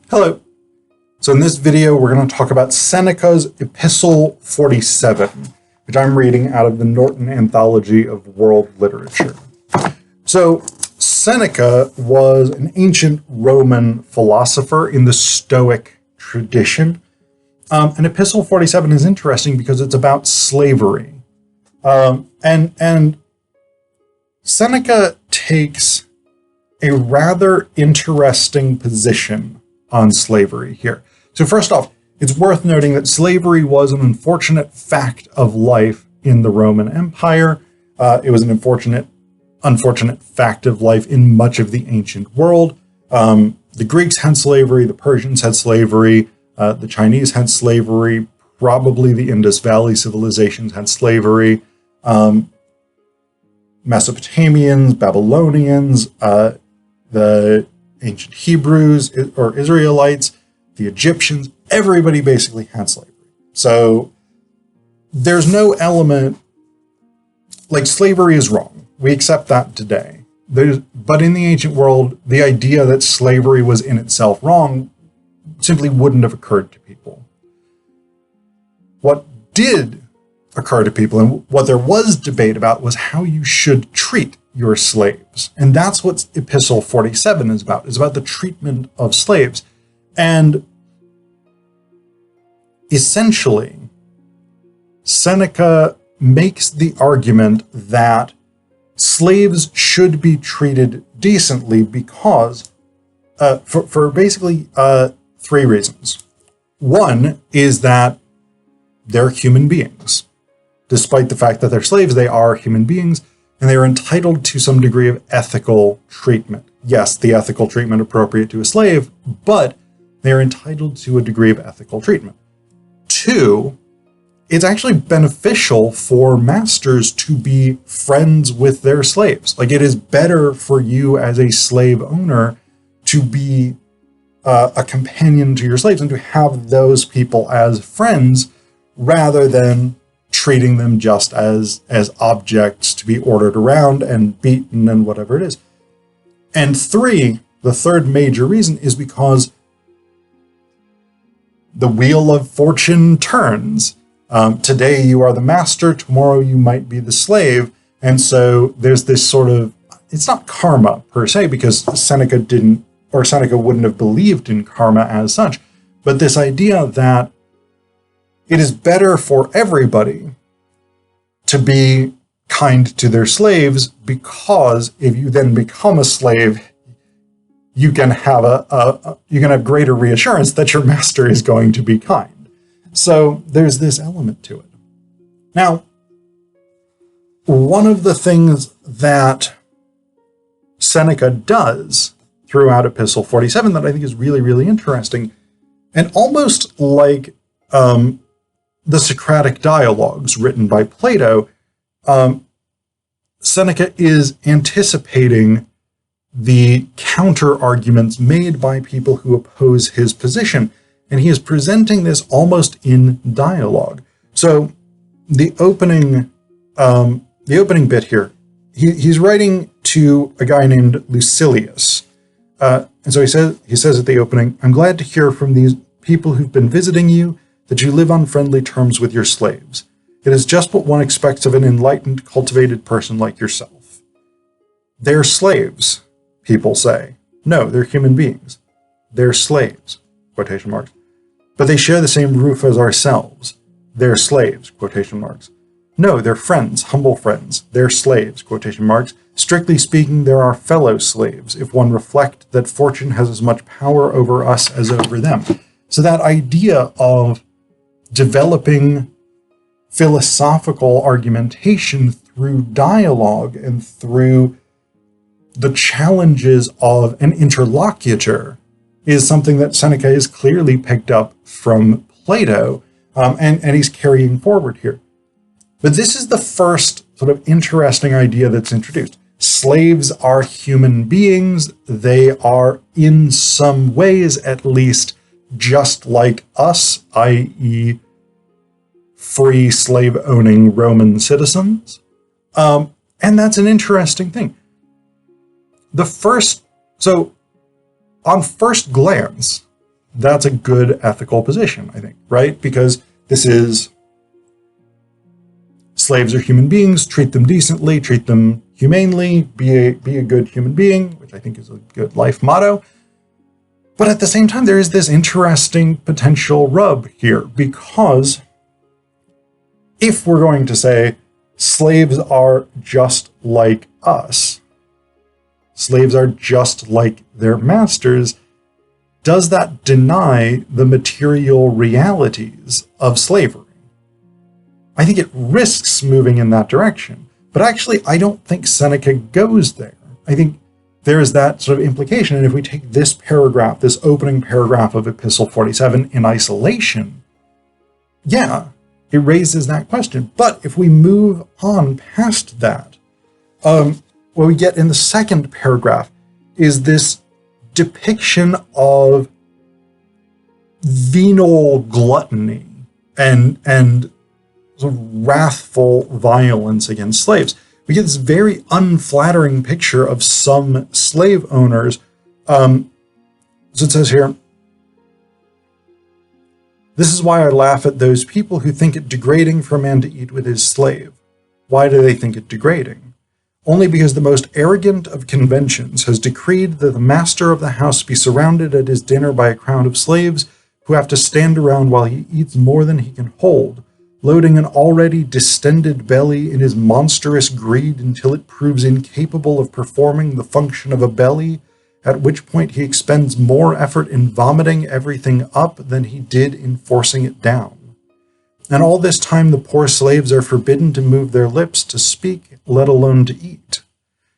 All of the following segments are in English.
Hello. So in this video, we're going to talk about Seneca's Epistle 47, which I'm reading out of the Norton Anthology of World Literature. So Seneca was an ancient Roman philosopher in the Stoic tradition. And Epistle 47 is interesting because it's about slavery. And Seneca takes a rather interesting position on slavery here. So first off, it's worth noting that slavery was an unfortunate fact of life in the Roman Empire. It was an unfortunate fact of life in much of the ancient world. The Greeks had slavery, the Persians had slavery, the Chinese had slavery, probably the Indus Valley civilizations had slavery, Mesopotamians, Babylonians, the ancient Hebrews or Israelites, the Egyptians, everybody basically had slavery. So there's no element, like slavery is wrong. We accept that today. But in the ancient world, the idea that slavery was in itself wrong simply wouldn't have occurred to people. What did occur to people and what there was debate about was how you should treat your slaves. And that's what Epistle 47 is about. It's about the treatment of slaves. And essentially, Seneca makes the argument that slaves should be treated decently because, for basically three reasons. One is that they're human beings. Despite the fact that they're slaves, they are human beings, and they are entitled to some degree of ethical treatment. Yes, the ethical treatment appropriate to a slave, but they're entitled to a degree of ethical treatment. Two, it's actually beneficial for masters to be friends with their slaves. Like, it is better for you as a slave owner to be a companion to your slaves and to have those people as friends rather than treating them just as objects to be ordered around and beaten and whatever it is. And three, the third major reason is because the wheel of fortune turns. Today you are the master, tomorrow you might be the slave. And so there's this sort of, it's not karma per se, because Seneca wouldn't have believed in karma as such, but this idea that it is better for everybody to be kind to their slaves, because if you then become a slave, you can have greater reassurance that your master is going to be kind. So there's this element to it. Now, one of the things that Seneca does throughout Epistle 47 that I think is really, really interesting, and almost like the Socratic dialogues written by Plato, Seneca is anticipating the counter-arguments made by people who oppose his position, and he is presenting this almost in dialogue. So the opening bit here, he's writing to a guy named Lucilius, and so he says at the opening, "I'm glad to hear from these people who've been visiting you that you live on friendly terms with your slaves. It is just what one expects of an enlightened, cultivated person like yourself." They're slaves, people say. No, they're human beings. They're slaves, quotation marks. But they share the same roof as ourselves. They're slaves, quotation marks. No, they're friends, humble friends. They're slaves, quotation marks. Strictly speaking, they're our fellow slaves, if one reflect that fortune has as much power over us as over them. So that idea of developing philosophical argumentation through dialogue and through the challenges of an interlocutor is something that Seneca is clearly picked up from Plato, and he's carrying forward here. But this is the first sort of interesting idea that's introduced. Slaves are human beings. They are, in some ways at least, just like us, i.e. free slave-owning Roman citizens. And that's an interesting thing. On first glance, that's a good ethical position, I think, right? Because this is slaves are human beings, treat them decently, treat them humanely, be a good human being, which I think is a good life motto. But at the same time, there is this interesting potential rub here, because if we're going to say slaves are just like us, slaves are just like their masters, does that deny the material realities of slavery? I think it risks moving in that direction. But actually, I don't think Seneca goes there. I think there is that sort of implication. And if we take this paragraph, this opening paragraph of Epistle 47 in isolation, yeah, it raises that question. But if we move on past that, what we get in the second paragraph is this depiction of venal gluttony and sort of wrathful violence against slaves. We get this very unflattering picture of some slave owners. So it says here, "This is why I laugh at those people who think it degrading for a man to eat with his slave. Why do they think it degrading? Only because the most arrogant of conventions has decreed that the master of the house be surrounded at his dinner by a crowd of slaves who have to stand around while he eats more than he can hold, loading an already distended belly in his monstrous greed until it proves incapable of performing the function of a belly, at which point he expends more effort in vomiting everything up than he did in forcing it down. And all this time the poor slaves are forbidden to move their lips to speak, let alone to eat.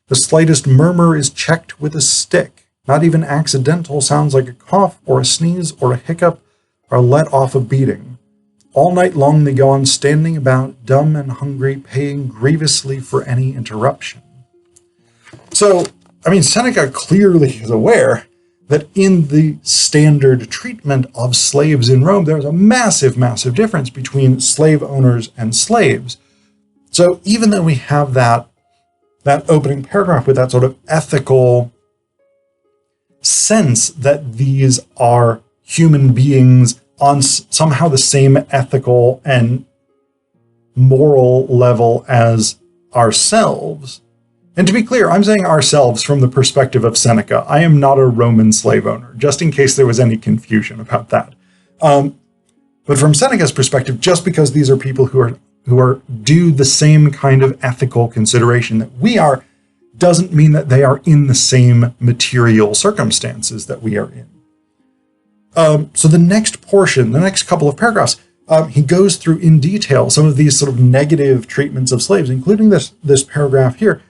The slightest murmur is checked with a stick. Not even accidental sounds like a cough or a sneeze or a hiccup are let off a beating. All night long they go on standing about, dumb and hungry, paying grievously for any interruption." So, I mean, Seneca clearly is aware that in the standard treatment of slaves in Rome, there's a massive, massive difference between slave owners and slaves. So even though we have that opening paragraph with that sort of ethical sense that these are human beings on somehow the same ethical and moral level as ourselves. And to be clear, I'm saying ourselves from the perspective of Seneca. I am not a Roman slave owner, just in case there was any confusion about that. But from Seneca's perspective, just because these are people who are due the same kind of ethical consideration that we are, doesn't mean that they are in the same material circumstances that we are in. So the next portion, the next couple of paragraphs, he goes through in detail some of these sort of negative treatments of slaves, including this paragraph here,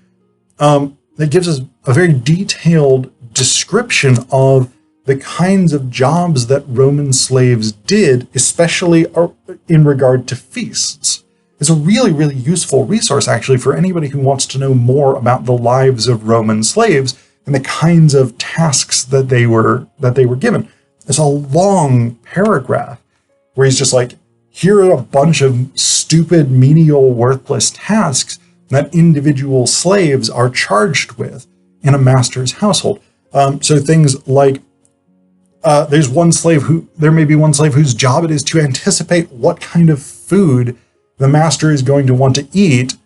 that gives us a very detailed description of the kinds of jobs that Roman slaves did, especially in regard to feasts. It's a really, really useful resource, actually, for anybody who wants to know more about the lives of Roman slaves and the kinds of tasks that they were given. It's a long paragraph where he's just like, here are a bunch of stupid, menial, worthless tasks that individual slaves are charged with in a master's household. So things like, there may be one slave whose job it is to anticipate what kind of food the master is going to want to eat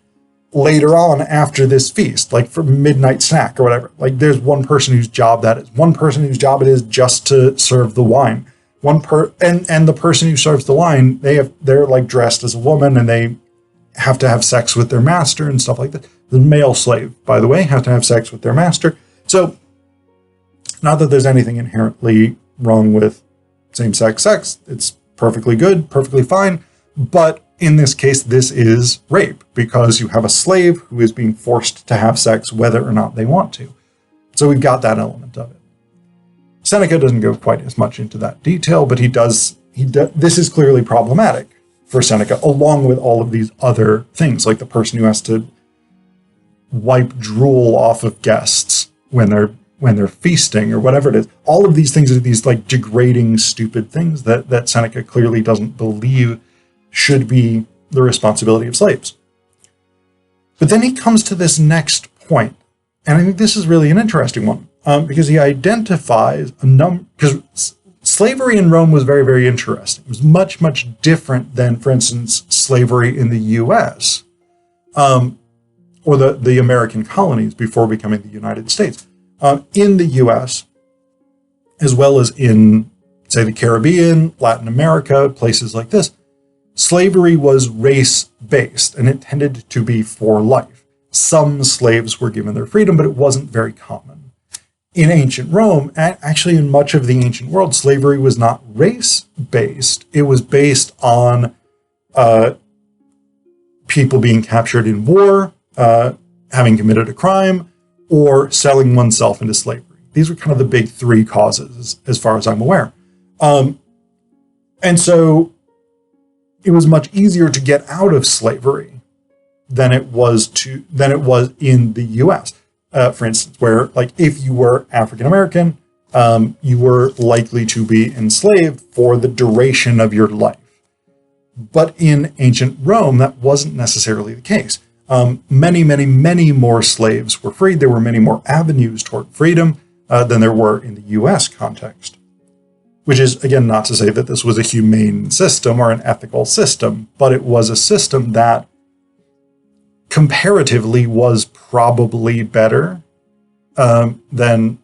later on after this feast, like for midnight snack or whatever. Like there's one person whose job that is. One person whose job it is just to serve the wine. And the person who serves the wine, they're like dressed as a woman and they have to have sex with their master and stuff like that. The male slave, by the way, has to have sex with their master. So not that there's anything inherently wrong with same-sex sex. It's perfectly good, perfectly fine. But in this case, this is rape because you have a slave who is being forced to have sex whether or not they want to. So we've got that element of it. Seneca doesn't go quite as much into that detail, but this is clearly problematic for Seneca, along with all of these other things, like the person who has to wipe drool off of guests when they're feasting or whatever it is. All of these things are these like degrading, stupid things that Seneca clearly doesn't believe should be the responsibility of slaves. But then he comes to this next point, and I think this is really an interesting one, because he identifies because slavery in Rome was very, very interesting. It was much, much different than, for instance, slavery in the U.S., or the American colonies before becoming the United States. In the U.S., as well as in, say, the Caribbean, Latin America, places like this, slavery was race-based, and it tended to be for life. Some slaves were given their freedom, but it wasn't very common. In ancient Rome, actually in much of the ancient world, slavery was not race-based. It was based on people being captured in war, having committed a crime, or selling oneself into slavery. These were kind of the big three causes, as far as I'm aware. And so it was much easier to get out of slavery than it was in the U.S. For instance, where, like, if you were African American, you were likely to be enslaved for the duration of your life. But in ancient Rome, that wasn't necessarily the case. Many, many, many more slaves were freed. There were many more avenues toward freedom than there were in the U.S. context. Which is, again, not to say that this was a humane system or an ethical system, but it was a system that comparatively was probably better than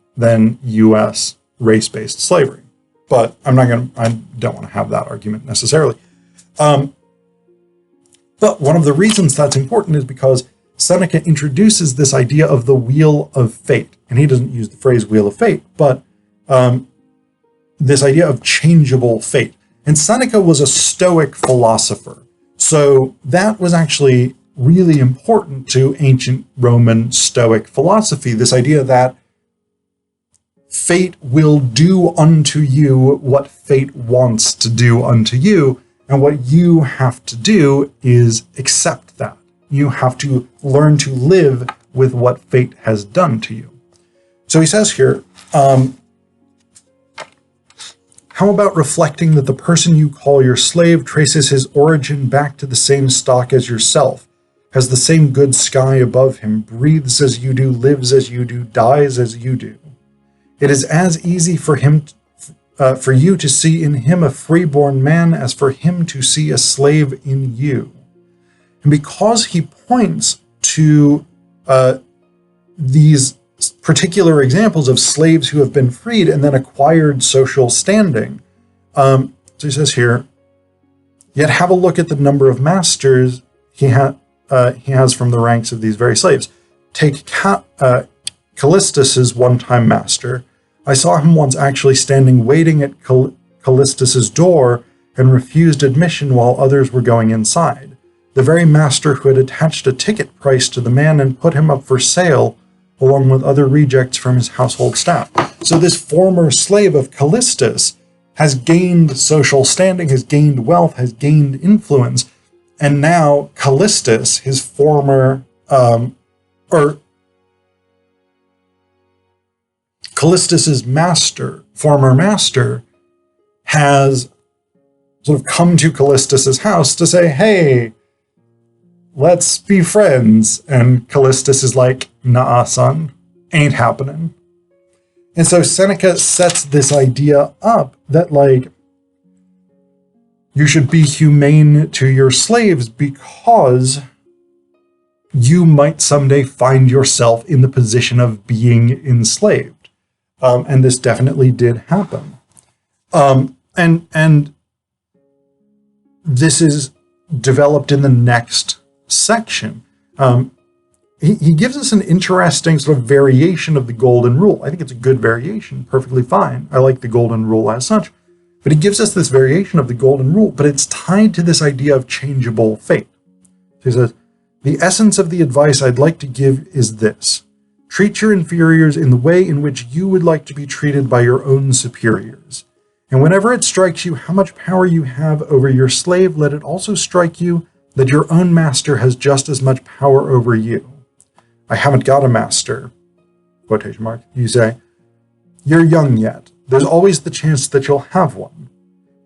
U.S. race-based slavery. But I don't want to have that argument necessarily. But one of the reasons that's important is because Seneca introduces this idea of the wheel of fate. And he doesn't use the phrase wheel of fate, but this idea of changeable fate. And Seneca was a Stoic philosopher. So that was actually really important to ancient Roman Stoic philosophy, this idea that fate will do unto you what fate wants to do unto you, and what you have to do is accept that. You have to learn to live with what fate has done to you. So he says here, how about reflecting that the person you call your slave traces his origin back to the same stock as yourself, has the same good sky above him, breathes as you do, lives as you do, dies as you do. It is as easy for you to see in him a freeborn man as for him to see a slave in you. And because he points to these particular examples of slaves who have been freed and then acquired social standing, so he says here, yet have a look at the number of masters he has from the ranks of these very slaves. Take Callistus's one-time master. I saw him once actually standing waiting at Callistus's door and refused admission while others were going inside. The very master who had attached a ticket price to the man and put him up for sale, along with other rejects from his household staff. So this former slave of Callistus has gained social standing, has gained wealth, has gained influence, and now Callistus, his former, Callistus's former master, has sort of come to Callistus's house to say, hey, let's be friends. And Callistus is like, nah, son, ain't happening. And so Seneca sets this idea up that, like, you should be humane to your slaves because you might someday find yourself in the position of being enslaved. And this definitely did happen. And this is developed in the next section. He gives us an interesting sort of variation of the golden rule. I think it's a good variation, perfectly fine. I like the golden rule as such. But he gives us this variation of the golden rule, but it's tied to this idea of changeable fate. So he says, the essence of the advice I'd like to give is this. Treat your inferiors in the way in which you would like to be treated by your own superiors. And whenever it strikes you how much power you have over your slave, let it also strike you that your own master has just as much power over you. I haven't got a master, quotation mark. You say, you're young yet. There's always the chance that you'll have one.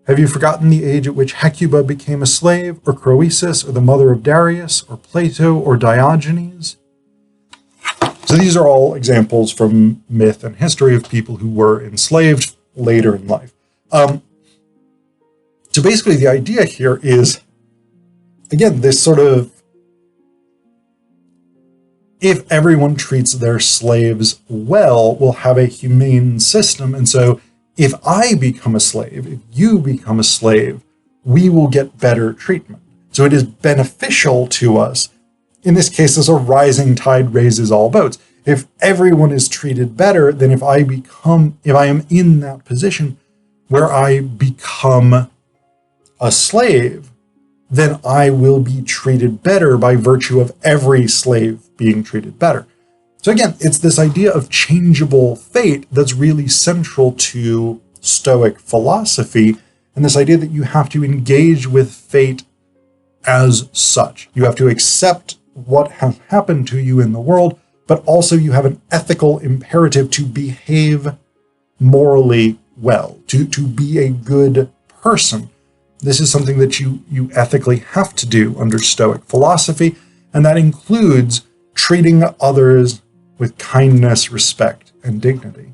Have you forgotten the age at which Hecuba became a slave, or Croesus, or the mother of Darius, or Plato, or Diogenes? So these are all examples from myth and history of people who were enslaved later in life. So basically the idea here is, again, this sort of, if everyone treats their slaves well, we'll have a humane system. And so if I become a slave, if you become a slave, we will get better treatment. So it is beneficial to us. In this case, as a rising tide raises all boats. If everyone is treated better, then if I am in that position where I become a slave, then I will be treated better by virtue of every slave being treated better. So again, it's this idea of changeable fate that's really central to Stoic philosophy, and this idea that you have to engage with fate as such. You have to accept what has happened to you in the world, but also you have an ethical imperative to behave morally well, to be a good person. This is something that you ethically have to do under Stoic philosophy, and that includes treating others with kindness, respect, and dignity.